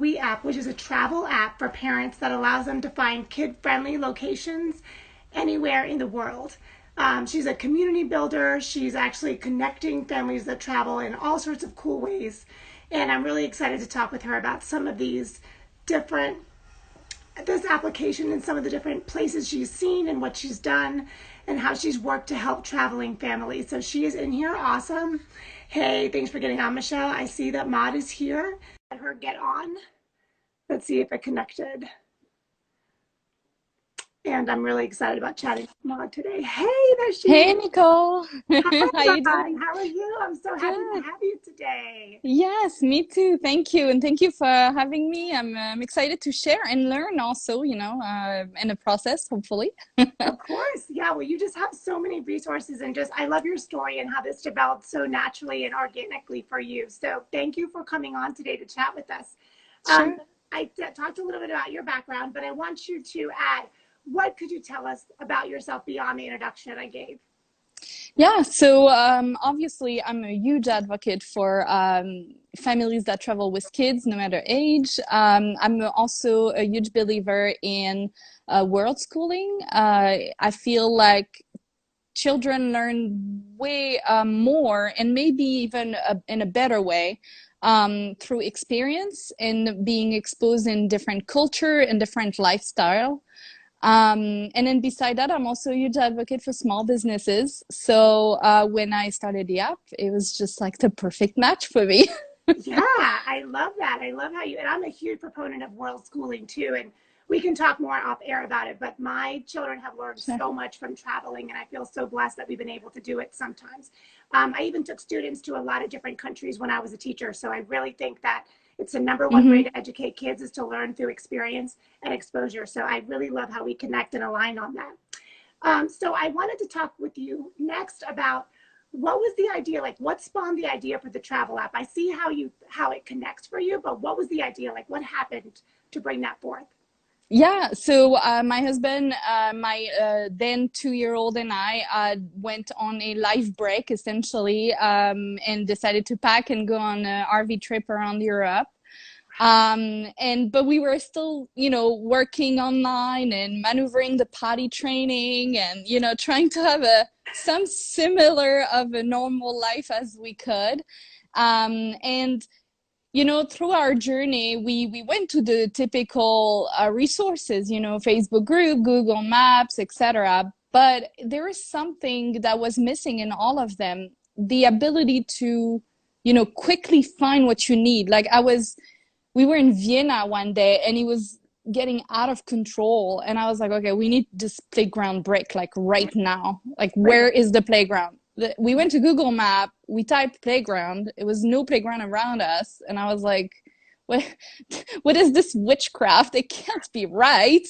We app, which is a travel app for parents that allows them to find kid-friendly locations anywhere in the world. She's a community builder. She's actually connecting families that travel in all sorts of cool ways. And I'm really excited to talk with her about some of this application and some of the different places she's seen and what she's done and how she's worked to help traveling families. So she is in here. Awesome. Hey, thanks for getting on, Michelle. I see that Maud is here. Let her get on. Let's see if it connected. And I'm really excited about chatting with Maud today. Hey, there she Hey, is. Nicole. Hi, How you Maud. doing? How are you? I'm so happy to Good. have you today. Yes, me too. Thank you. And thank you for having me. I'm excited to share and learn also, in the process, hopefully. Of course. Yeah. Well, you just have so many resources and I love your story and how this developed so naturally and organically for you. So thank you for coming on today to chat with us. Um, Sure. I talked a little bit about your background, but I want you to add, what could you tell us about yourself beyond the introduction that I gave? Yeah, so obviously, I'm a huge advocate for families that travel with kids, no matter age. I'm also a huge believer in world schooling. I feel like children learn way more and maybe even in a better way through experience and being exposed in different culture and different lifestyle. And then beside that, I'm also a huge advocate for small businesses. So when I started the app, it was just like the perfect match for me. Yeah, I love that. I love how and I'm a huge proponent of world schooling too. And we can talk more off air about it, but my children have learned Sure. so much from traveling, and I feel so blessed that we've been able to do it sometimes. I even took students to a lot of different countries when I was a teacher. So I really think that it's the number one way Hmm. to educate kids is to learn through experience and exposure. So I really love how we connect and align on that. So I wanted to talk with you next about what was the idea, like what spawned the idea for the travel app? I see how it connects for you, but what was the idea? Like what happened to bring that forth? Yeah, so my husband, my then 2-year-old, and I went on a life break essentially, and decided to pack and go on an RV trip around Europe. But we were still, working online and maneuvering the potty training and, trying to have some similar of a normal life as we could. And through our journey, we went to the typical resources, Facebook group, Google Maps, etc. But there is something that was missing in all of them, the ability to, quickly find what you need. We were in Vienna one day and it was getting out of control. And I was like, okay, we need this playground break, like right now. Like, Right. where is the playground? We went to Google Map, we typed playground. It was no playground around us. And I was like, what, what is this witchcraft? It can't be right.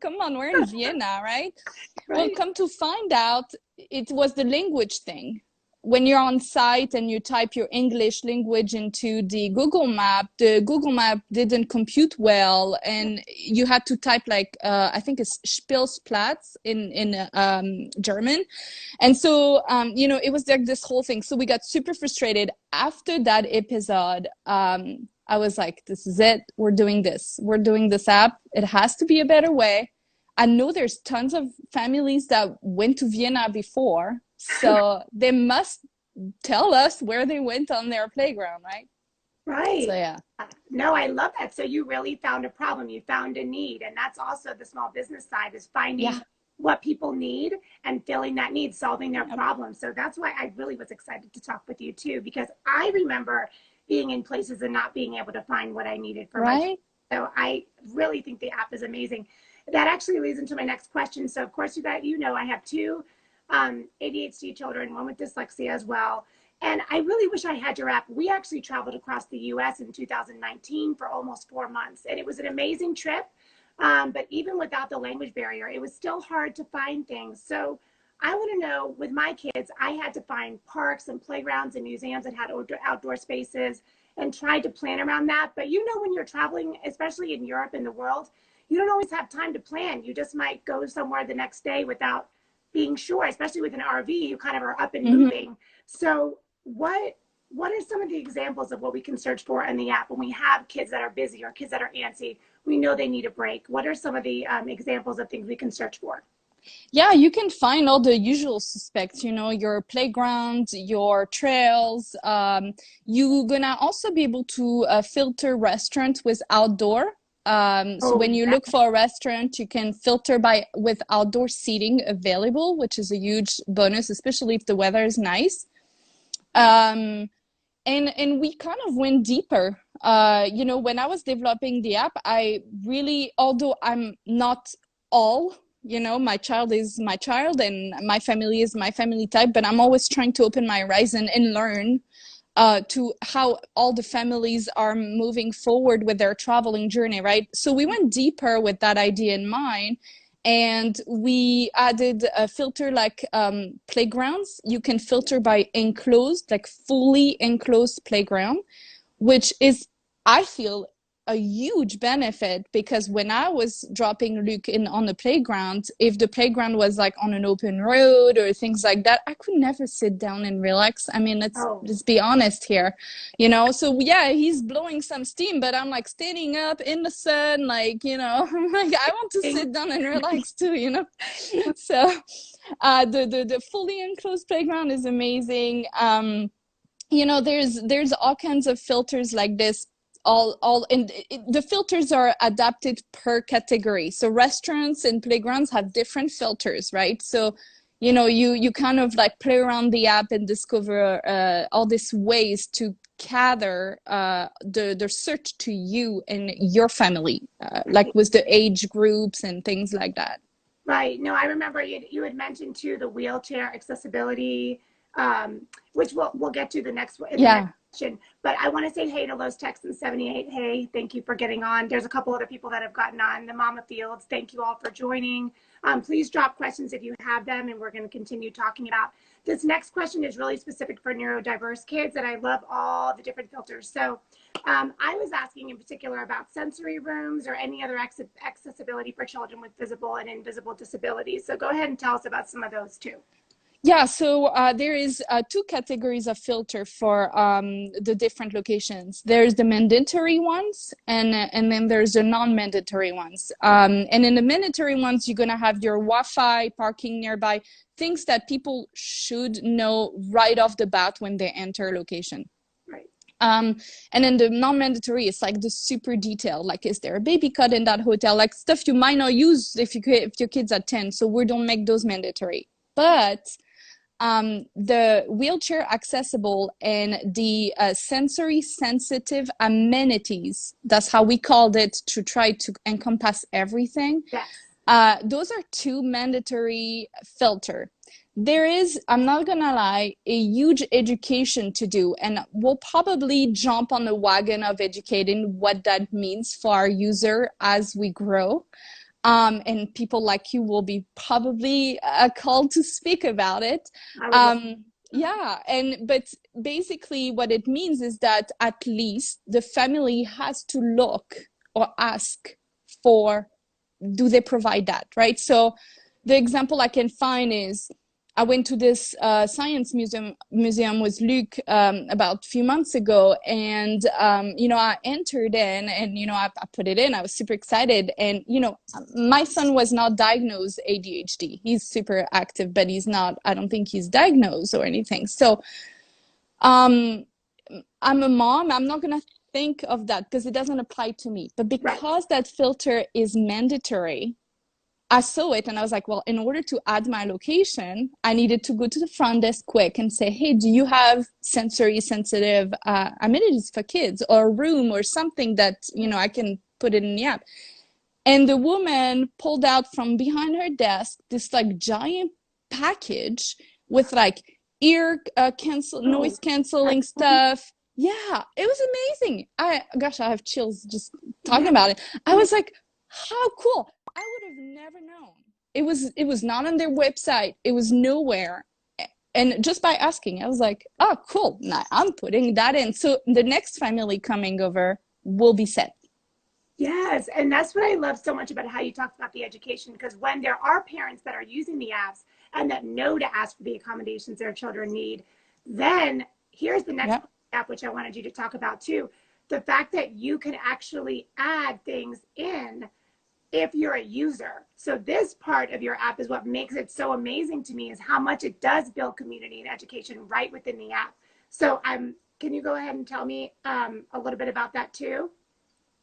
Come on, we're in Vienna, right? Well, Right. come to find out, it was the language thing. When you're on site and you type your English language into the Google Map didn't compute well, and you had to type like I think it's Spielplatz in German, and so it was like this whole thing. So we got super frustrated after that episode. I was like, this is it. We're doing this. We're doing this app. It has to be a better way. I know there's tons of families that went to Vienna before, so they must tell us where they went on their playground, right? So Right. yeah. No, I love that. So you really found a problem. You found a need. And that's also the small business side, is Yeah. finding what people need and filling that need, solving their Yep. problem. So that's why I really was excited to talk with you too, because I remember being in places and not being able to find what I needed for my child. Right? So I really think the app is amazing. That actually leads into my next question. So of course I have two ADHD children, one with dyslexia as well. And I really wish I had your app. We actually traveled across the US in 2019 for almost 4 months, and it was an amazing trip. But even without the language barrier, it was still hard to find things. So I want to know, with my kids, I had to find parks and playgrounds and museums that had outdoor spaces and tried to plan around that. But when you're traveling, especially in Europe and the world, you don't always have time to plan. You just might go somewhere the next day without being sure, especially with an RV, you kind of are up and Hmm. moving. So what what are some of the examples of what we can search for in the app when we have kids that are busy or kids that are antsy? We know they need a break. What are some of the examples of things we can search for? Yeah, you can find all the usual suspects, you know, your playground, your trails. You're gonna also be able to filter restaurants with outdoor. So Oh, when you yeah. look for a restaurant, you can filter by with outdoor seating available, which is a huge bonus, especially if the weather is nice. Um, and we kind of went deeper. You know, when I was developing the app, I really, although I'm not all, you know, my child is my child and my family is my family type, but I'm always trying to open my horizon and learn to how all the families are moving forward with their traveling journey, right? So we went deeper with that idea in mind, and we added a filter like playgrounds. You can filter by enclosed, like fully enclosed playground, which is, I feel, a huge benefit, because when I was dropping Luke in on the playground, if the playground was like on an open road or things like that, I could never sit down and relax. I mean, Oh, let's be honest here, you know. So yeah, he's blowing some steam, but I'm like standing up in the sun, like, you know, I'm like, I want to sit down and relax too, you know. So the fully enclosed playground is amazing. You know, there's all kinds of filters like this, all and the filters are adapted per category. So restaurants and playgrounds have different filters, right? So you know, you kind of like play around the app and discover all these ways to gather the search to you and your family, like with the age groups and things like that. right. No, I remember you had mentioned too the wheelchair accessibility, which we'll get to the next in the next Yeah. question. But I want to say hey to Los Texans 78. Hey, thank you for getting on. There's a couple other people that have gotten on. The Mama Fields, thank you all for joining. Please drop questions if you have them, and we're going to continue talking about this. Next question is really specific for neurodiverse kids, and I love all the different filters. So I was asking in particular about sensory rooms or any other accessibility for children with visible and invisible disabilities. So go ahead and tell us about some of those too. Yeah, so there is two categories of filter for the different locations. There's the mandatory ones, and then there's the non-mandatory ones. And in the mandatory ones, you're gonna have your Wi-Fi, parking nearby, things that people should know right off the bat when they enter a location. Right. And then the non-mandatory is like the super detail, like is there a baby cot in that hotel, like stuff you might not use if your kids are 10. So we don't make those mandatory. But the wheelchair accessible and the sensory sensitive amenities, that's how we called it to try to encompass everything. Yes. Those are two mandatory filter. There is, I'm not gonna lie, a huge education to do, and we'll probably jump on the wagon of educating what that means for our user as we grow. And people like you will be probably called to speak about it. I would love. Yeah, and but basically what it means is that at least the family has to look or ask for, do they provide that, right? So the example I can find is I went to this science museum with Luke about a few months ago, and you know, I entered in, and you know, I put it in. I was super excited, and you know, my son was not diagnosed ADHD. He's super active, but he's not. I don't think he's diagnosed or anything. So um, I'm a mom. I'm not gonna think of that because it doesn't apply to me. But Right. because that filter is mandatory, I saw it and I was like, well, in order to add my location, I needed to go to the front desk quick and say, hey, do you have sensory sensitive amenities for kids, or a room or something that, you know, I can put it in the app. And the woman pulled out from behind her desk this like giant package with like Oh, noise canceling stuff. Yeah, it was amazing. Gosh, I have chills just talking yeah. about it. I was like, how cool. I would have never known. It was not on their website. It was nowhere. And just by asking, I was like, oh, cool. Now I'm putting that in. So the next family coming over will be set. Yes, and that's what I love so much about how you talked about the education, because when there are parents that are using the apps and that know to ask for the accommodations their children need, then here's the next Yeah. question. app, which I wanted you to talk about too, the fact that you can actually add things in if you're a user. So this part of your app is what makes it so amazing to me, is how much it does build community and education right within the app. So can you go ahead and tell me a little bit about that too?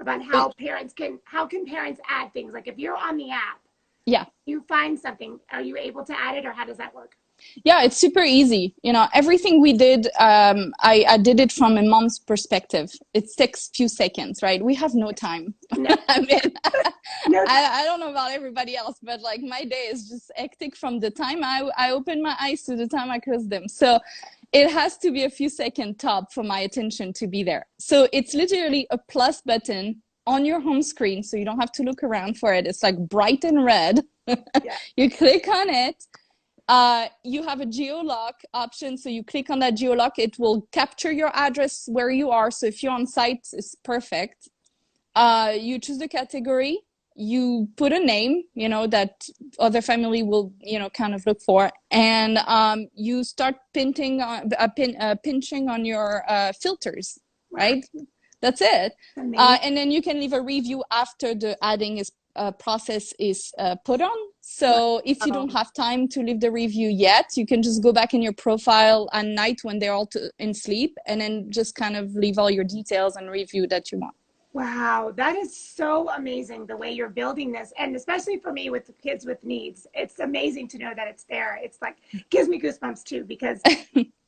About how can parents add things? Like if you're on the app, Yeah. you find something, are you able to add it, or how does that work? Yeah, it's super easy. You know, everything we did, I did it from a mom's perspective. It takes few seconds, right? We have no time. No, I mean, no. I don't know about everybody else, but like my day is just hectic from the time I open my eyes to the time I close them. So it has to be a few second top for my attention to be there. So it's literally a plus button on your home screen, so you don't have to look around for it. It's like bright and red. Yeah. You click on it. You have a geolock option, so you click on that geolock, it will capture your address where you are. So if you're on site, it's perfect. You choose the category, you put a name, you know, that other family will, you know, kind of look for, and you start pinching on your filters, right? That's it. And then you can leave a review after the adding is process is put on. So if you don't have time to leave the review yet, you can just go back in your profile at night when they're all in sleep, and then just kind of leave all your details and review that you want. Wow, that is so amazing the way you're building this. And especially for me with the kids with needs, it's amazing to know that it's there. It's like, gives me goosebumps too, because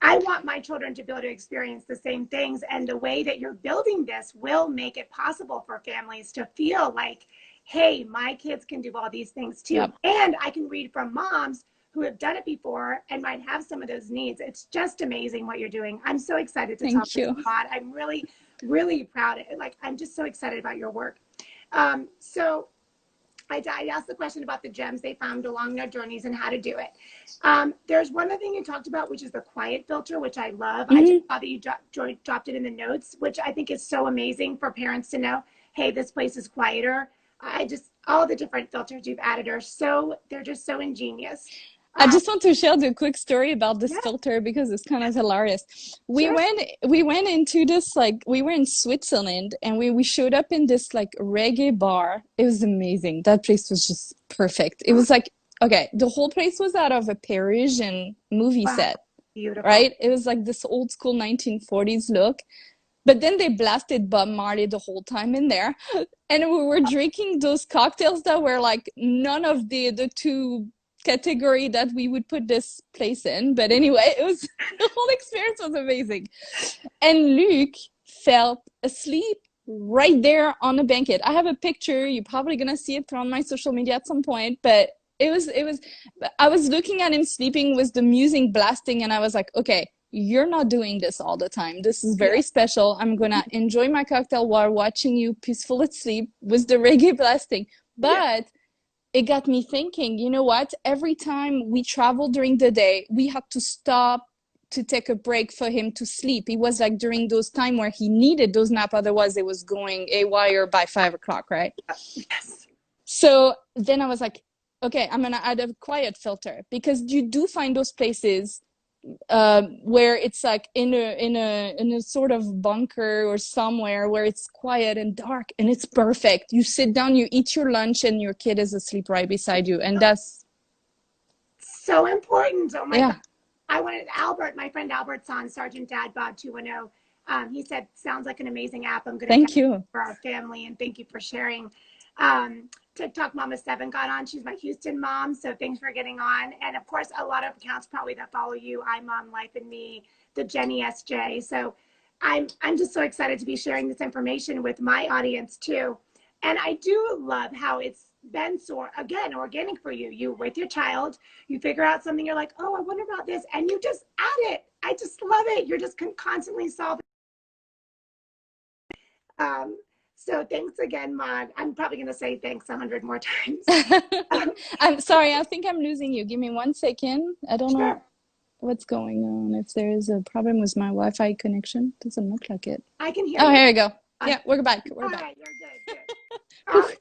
I want my children to be able to experience the same things. And the way that you're building this will make it possible for families to feel like, hey, my kids can do all these things too. Yep. And I can read from moms who have done it before and might have some of those needs. It's just amazing what you're doing. I'm so excited to talk to you about. I'm really proud. Like, I'm just so excited about your work. So I asked the question about the gems they found along their journeys and how to do it. There's one other thing you talked about, which is the quiet filter, which I love. I just saw that you dropped it in the notes, which I think is so amazing for parents to know, hey, this place is quieter. All the different filters you've added they're just so ingenious. I just want to share the quick story about this filter because it's kind of hilarious. We went into this, like, we were in Switzerland, and we showed up in this like reggae bar. It was amazing. That place was just perfect. It was like, okay, the whole place was out of a Parisian movie set. Beautiful. Right? It was like this old school 1940s look. But then they blasted Bob Marley the whole time in there. And we were drinking those cocktails that were like none of the two category that we would put this place in. But anyway, the whole experience was amazing. And Luc fell asleep right there on the banquet. I have a picture. You're probably going to see it on my social media at some point. But I was looking at him sleeping with the music blasting, and I was like, okay, you're not doing this all the time. This is very special. I'm going to enjoy my cocktail while watching you peaceful asleep with the reggae blasting. But it got me thinking, you know what? Every time we traveled during the day, we had to stop to take a break for him to sleep. It was like during those time where he needed those nap, otherwise it was going haywire by 5 o'clock, right? Yes. So then I was like, okay, I'm gonna add a quiet filter, because you do find those places where it's like in a sort of bunker or somewhere where it's quiet and dark, and it's perfect. You sit down, you eat your lunch, and your kid is asleep right beside you, and that's so important. Oh my God. I wanted my friend Albert's on Sergeant Dad Bob 210. He said, sounds like an amazing app. I'm going to thank you for our family, and thank you for sharing. TikTok Mama 7 got on. She's my Houston mom, so thanks for getting on. And of course, a lot of accounts probably that follow you, iMom, Life and Me, the Jenny SJ. So I'm just so excited to be sharing this information with my audience too. And I do love how it's been so, again, organic for you. You with your child, you figure out something, you're like, oh, I wonder about this, and you just add it. I just love it. You're just constantly solving. So thanks again, Maud. I'm probably going to say thanks 100 more times. I'm sorry, I think I'm losing you. Give me 1 second. I don't know what's going on. If there is a problem with my Wi-Fi connection, doesn't look like it. I can hear you. Oh, here we go. Yeah, we're back. We're back. Right, you're good.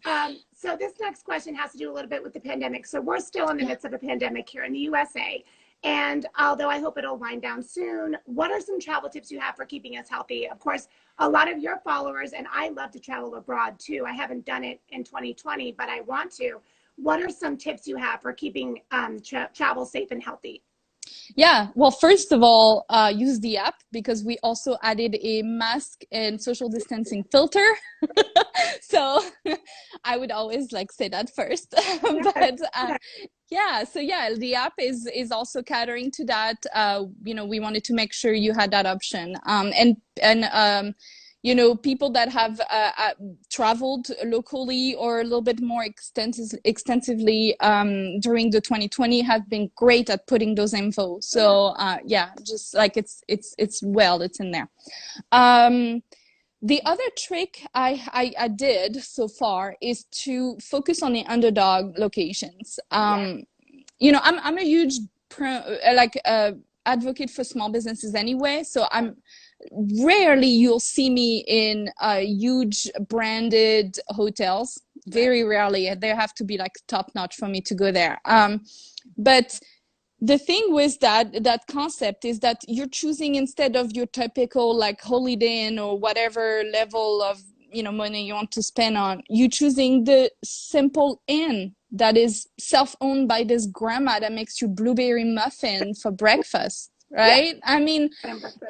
Awesome. So this next question has to do a little bit with the pandemic. So we're still in the midst of a pandemic here in the USA. And although I hope it'll wind down soon, what are some travel tips you have for keeping us healthy? Of course, a lot of your followers, and I love to travel abroad too. I haven't done it in 2020, but I want to. What are some tips you have for keeping travel safe and healthy? Yeah, well, first of all, use the app because we also added a mask and social distancing filter. So I would always like say that first. Yes. But yeah, so yeah, the app is also catering to that. You know, we wanted to make sure you had that option. And you know, people that have traveled locally or a little bit more extensively during the 2020 have been great at putting those info. So yeah, just like it's in there. The other trick I did so far is to focus on the underdog locations. You know, I'm a huge advocate for small businesses anyway, so I'm rarely you'll see me in huge branded hotels. Very rarely. They have to be like top notch for me to go there. But the thing with that concept is that you're choosing, instead of your typical like Holiday Inn or whatever level of, you know, money you want to spend on, you choosing the simple inn that is self-owned by this grandma that makes you blueberry muffin for breakfast, right? I mean,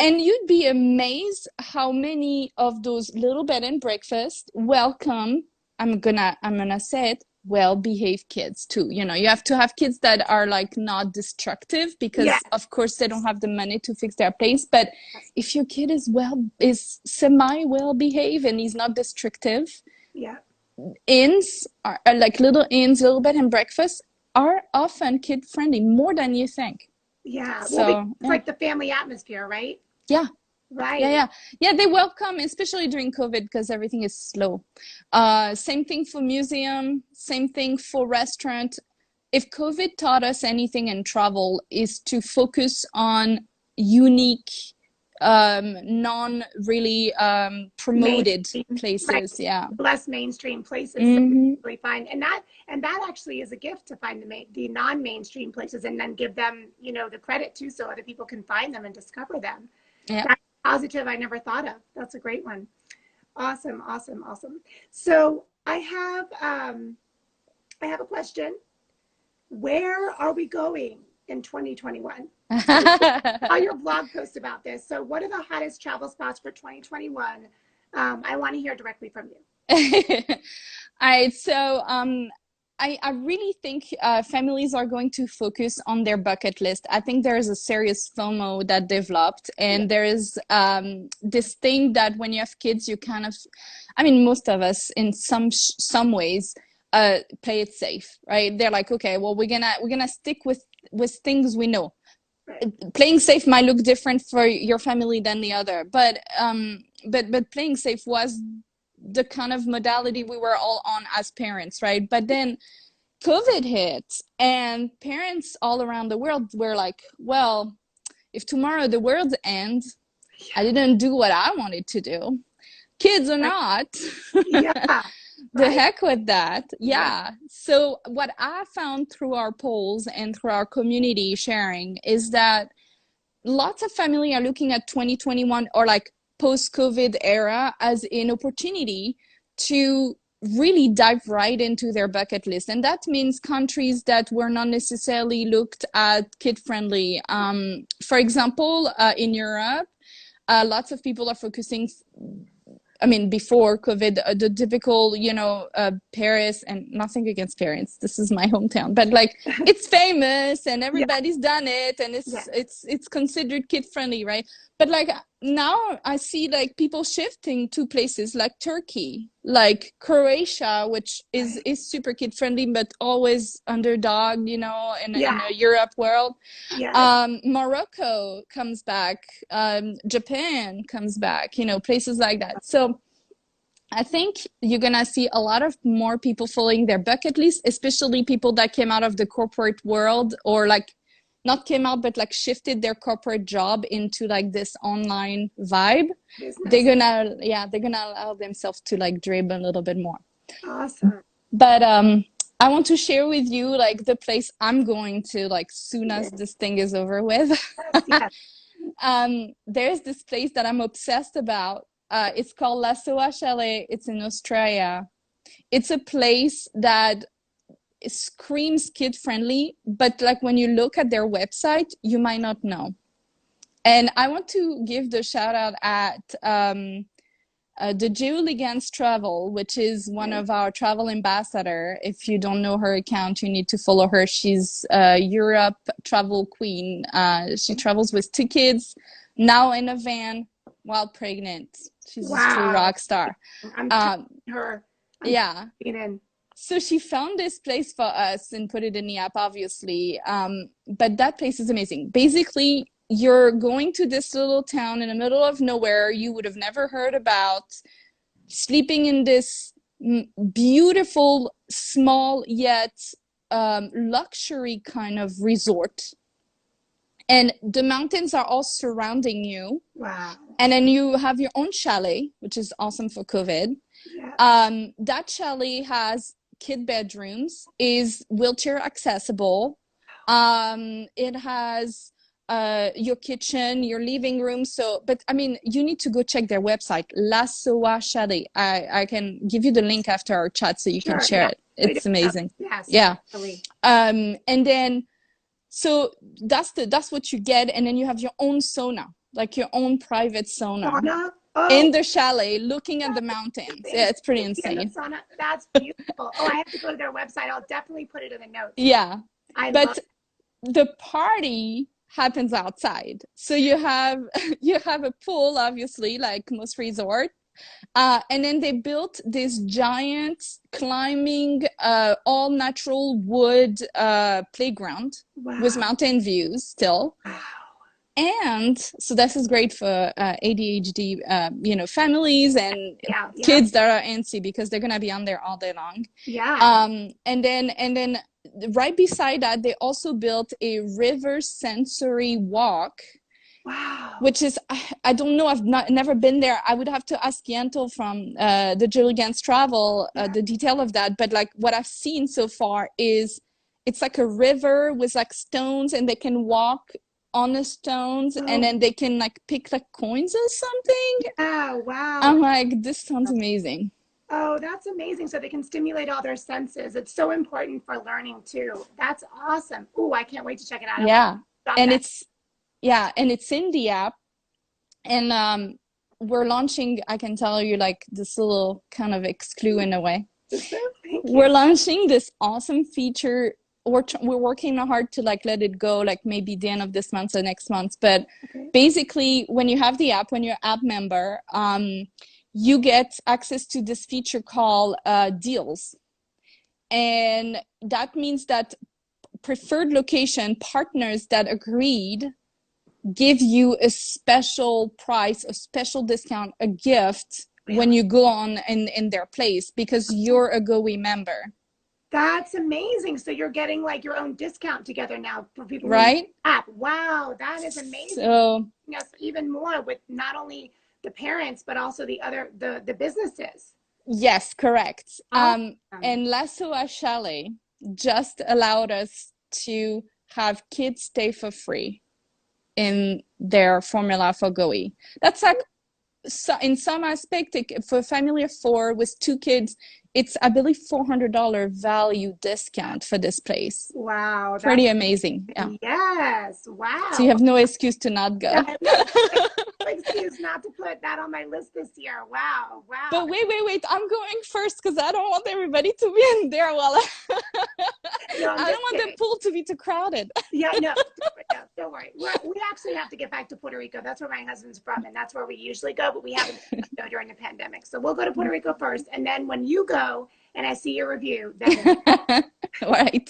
and you'd be amazed how many of those little bed and breakfast welcome, I'm gonna say it, well-behaved kids too. You know, you have to have kids that are like not destructive because of course they don't have the money to fix their place. But if your kid is semi well-behaved and he's not destructive, inns are like little inns, little bed and breakfast are often kid friendly more than you think. Yeah. So well, it's like the family atmosphere, right? Yeah. Right. Yeah, they welcome, especially during COVID because everything is slow. Same thing for museum, same thing for restaurant. If COVID taught us anything in travel is to focus on unique, non really promoted places. Right. Yeah. Less mainstream places that really find, and that actually is a gift, to find the non-mainstream places and then give them, you know, the credit too, so other people can find them and discover them. Yeah. That's positive I never thought of. That's a great one. Awesome, awesome, awesome. So I have a question. Where are we going in 2021? All your blog post about this. So what are the hottest travel spots for 2021? I want to hear directly from you. All right. So I really think families are going to focus on their bucket list. I think there is a serious FOMO that developed, and there is this thing that when you have kids, you kind of, I mean, most of us in some ways play it safe, right? They're like, okay, well, we're gonna stick with things we know. Playing safe might look different for your family than the other, but playing safe was the kind of modality we were all on as parents, right? But then COVID hit, and parents all around the world were like, well, if tomorrow the world ends, I didn't do what I wanted to do. Kids or not. The heck with that. Yeah. So what I found through our polls and through our community sharing is that lots of family are looking at 2021 or like post-COVID era as an opportunity to really dive right into their bucket list. And that means countries that were not necessarily looked at kid-friendly. For example, in Europe, lots of people are focusing, I mean, before COVID, the typical, you know, Paris, and nothing against Paris, this is my hometown, but like it's famous and everybody's done it, and it's considered kid friendly, right? But like now I see like people shifting to places like Turkey, like Croatia, which is super kid friendly, but always underdog, you know, in a Europe world. Morocco comes back, Japan comes back, you know, places like that. So I think you're gonna see a lot of more people following their bucket list, especially people that came out of the corporate world, or like not came out, but like shifted their corporate job into like this online vibe. They're gonna allow themselves to like dream a little bit more. Awesome. But I want to share with you like the place I'm going to like soon as Yes, this thing is over with. yes. There's this place that I'm obsessed about. It's called Scala Chalet. It's in Australia. It's a place that screams kid friendly, but like when you look at their website, you might not know. And I want to give the shout out at the Juligan's Travel, which is one Okay. of our travel ambassador. If you don't know her account, you need to follow her. She's a Europe travel queen. She travels with two kids, now in a van while pregnant. She's a true Wow. rock star. I'm tagging Um, her. I'm yeah. tagging in. So she found this place for us and put it in the app, obviously. But that place is amazing. Basically, you're going to this little town in the middle of nowhere you would have never heard about, sleeping in this beautiful, small yet luxury kind of resort. And the mountains are all surrounding you. Wow. And then you have your own chalet, which is awesome for COVID. Yeah. That chalet has kid bedrooms, is wheelchair accessible. It has your kitchen, your living room. So, but I mean, you need to go check their website, La Soa Chalet. I can give you the link after our chat so you can Sure. share Yeah. it. Put it It's up. amazing. Yes. Yeah. Really. And then so that's what you get, and then you have your own sauna, like your own private sauna Sauna. Oh, in the chalet looking at the mountains. Yeah, amazing. it's pretty And the insane. sauna. That's beautiful. Oh, I have to go to their website. I'll definitely put it in the notes. Yeah. I love. But the party happens outside. So you have you have a pool, obviously, like most resort. And then they built this giant climbing, all natural wood playground with Wow. mountain views still. Wow. And so this is great for ADHD, families and Yeah. Yeah. kids that are antsy because they're gonna be on there all day long. Yeah. And then right beside that, they also built a river sensory walk, Wow. which is I don't know, I've never been there. I would have to ask Yanto from the Julian's Travel Yeah. the detail of that. But like what I've seen so far is it's like a river with like stones, and they can walk on the stones, and Oh, then they can like pick like coins or something. yeah. Wow. I'm like, this sounds amazing. Oh, that's amazing. So they can stimulate all their senses. It's so important for learning too. That's awesome. Oh, I can't wait to check it out. I'm Yeah. on And that. it's in the app. And we're launching, I can tell you like this little kind of exclu in a way. Thank you. We're launching this awesome feature. We're working hard to like let it go, like maybe the end of this month or next month. But Okay. basically, when you have the app, when you're app member, you get access to this feature called deals. And that means that preferred location partners that agreed give you a special price, a special discount, a gift when Really? you go on in their place because you're a GOE member, That's amazing. So you're getting like your own discount together now for people who use right? the app. Wow, that is amazing. So Yes, even more with not only the parents but also the businesses. yes, correct. Awesome. And Lasso a Chalet just allowed us to have kids stay for free in their formula for GOE. That's like, so in some aspect, for a family of four with two kids, it's I believe $400 value discount for this place. Wow, Pretty that's amazing. Yeah. yes. So you Wow. have no excuse to not Yeah, go. no excuse not to put that on my list this year. Wow. Wow. But wait, I'm going first because I don't want everybody to be in there while No, I'm I don't just want the kidding. pool to be too crowded. Yeah, no, don't worry. We actually have to get back to Puerto Rico. That's where my husband's from, and that's where we usually go, but we haven't go during the pandemic. So we'll go to Puerto Rico first, and then when you go and I see your review, then we'll Right.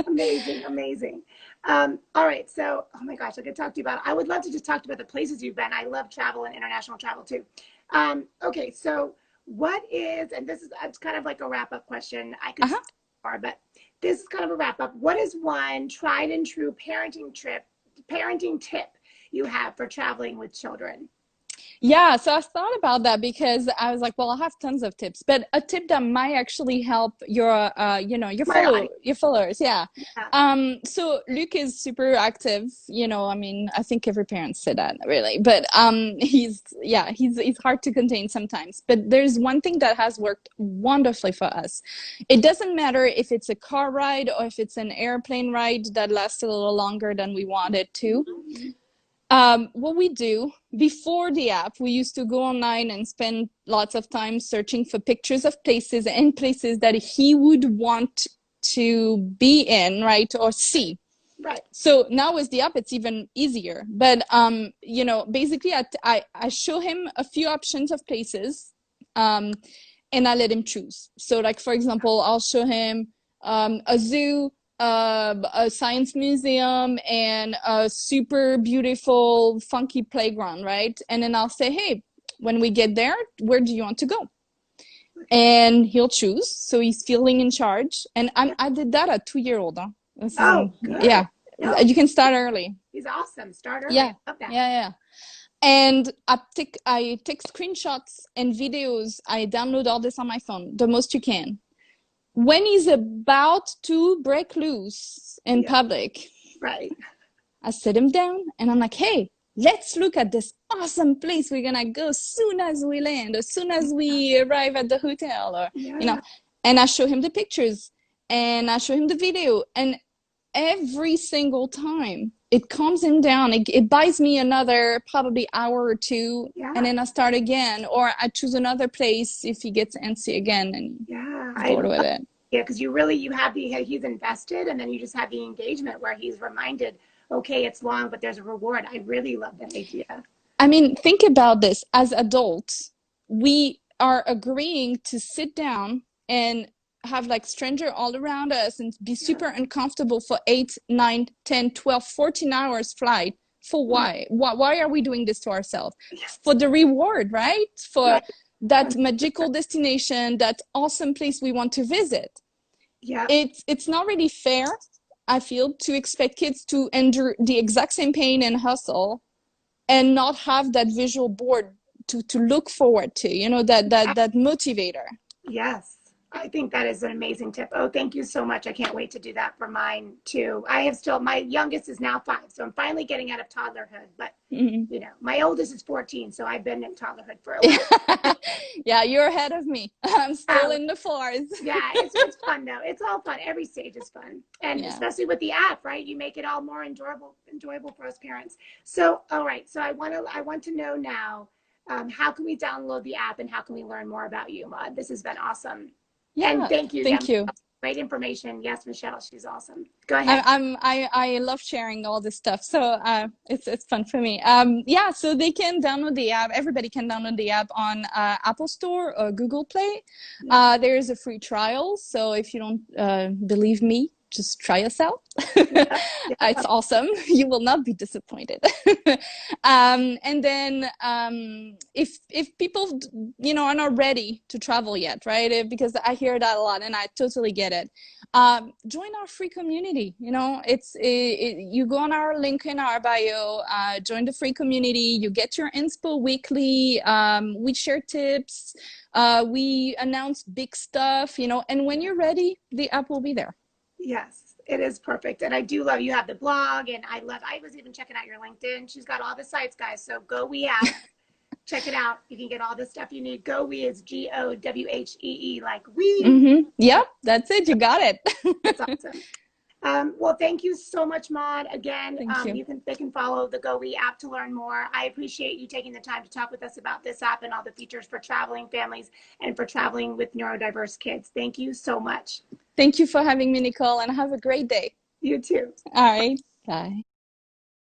amazing, amazing. All right, so oh my gosh, I could talk to you about. I would love to just talk to you about the places you've been. I love travel and international travel too. Okay, so what is, and this is it's kind of like a wrap up question. I could Uh-huh. more, but this is kind of a wrap up. What is one tried and true parenting tip you have for traveling with children? Yeah, so I thought about that because I was like, well, I have tons of tips, but a tip that might actually help your, My audience. your followers. Yeah. Yeah. So Luke is super active, I mean, I think every parent said that really, but, he's hard to contain sometimes, but there's one thing that has worked wonderfully for us. It doesn't matter if it's a car ride or if it's an airplane ride that lasts a little longer than we wanted to. Mhm. What we do before the app, we used to go online and spend lots of time searching for pictures of places and places that he would want to be in, right, or see. Right. So now with the app, it's even easier. But basically, I show him a few options of places, and I let him choose. So, like for example, I'll show him a zoo, a science museum, and a super beautiful, funky playground, right? And then I'll say, hey, when we get there, where do you want to go? And he'll choose. So he's feeling in charge. And Yeah. I did that at 2-year-old. Huh? This Oh, isn't, good. yeah. No, You can start early. he's awesome. Start early. Yeah. I love that. Yeah. Yeah. And I take screenshots and videos. I download all this on my phone, the most you can. When he's about to break loose in Yeah. public, Right. I sit him down and I'm like, hey, let's look at this awesome place we're gonna go as soon as we land, as soon as we arrive at the hotel, or Yeah. and I show him the pictures and I show him the video, and every single time it calms him down. It buys me another probably hour or two, and Yeah. then I start again, or I choose another place if he gets antsy again and Yeah. I bored with love it. it because you have he's invested, and then you just have the engagement where he's reminded, okay, it's long, but there's a reward. I really love that idea. I mean, think about this. As adults, we are agreeing to sit down and have like stranger all around us and be Yeah. super uncomfortable for 8, 9, 10, 12, 14 hours flight. For why? Why are we doing this to ourselves? Yes. For the reward, right? For Right. that 100%. magical destination, that awesome place we want to visit. Yeah. It's not really fair, I feel, to expect kids to endure the exact same pain and hustle and not have that visual board to look forward to, that motivator. Yes, I think that is an amazing tip. Oh, thank you so much. I can't wait to do that for mine too. My youngest is now 5, so I'm finally getting out of toddlerhood. But Mm-hmm. my oldest is 14, so I've been in toddlerhood for a while. Yeah, you're ahead of me. I'm still Uh, in the fours. yeah, it's fun though. It's all fun. Every stage is fun, and Yeah. especially with the app, right? You make it all more enjoyable for us parents. So, all right. So I want to know now, how can we download the app and how can we learn more about you, Maud? This has been awesome. And Yeah, thank you. Yeah, thank you. great information. Yes, Michelle, she's awesome. Go ahead. I love sharing all this stuff, so it's fun for me. Yeah, so they can download the app. Everybody can download the app on Apple Store or Google Play. Yeah. There is a free trial, so if you don't believe me, just try us out. Yeah. Yeah. It's awesome. You will not be disappointed. And then if people are not ready to travel yet, right? Because I hear that a lot, and I totally get it. Join our free community. You go on our link in our bio, join the free community. You get your inspo weekly. We share tips. We announce big stuff, and when you're ready, the app will be there. Yes, it is perfect. And I do love you have the blog, and I was even checking out your LinkedIn. She's got all the sites, guys. So go we app. Check it out. You can get all the stuff you need. GoWhe is GOWHEE, like we. Mm-hmm. Yep, that's it. You got it. That's awesome. Well, thank you so much, Maud. Again, Thank you. they can follow the GoWhe app to learn more. I appreciate you taking the time to talk with us about this app and all the features for traveling families and for traveling with neurodiverse kids. Thank you so much. Thank you for having me, Nicole, and have a great day. You too. All right. Bye.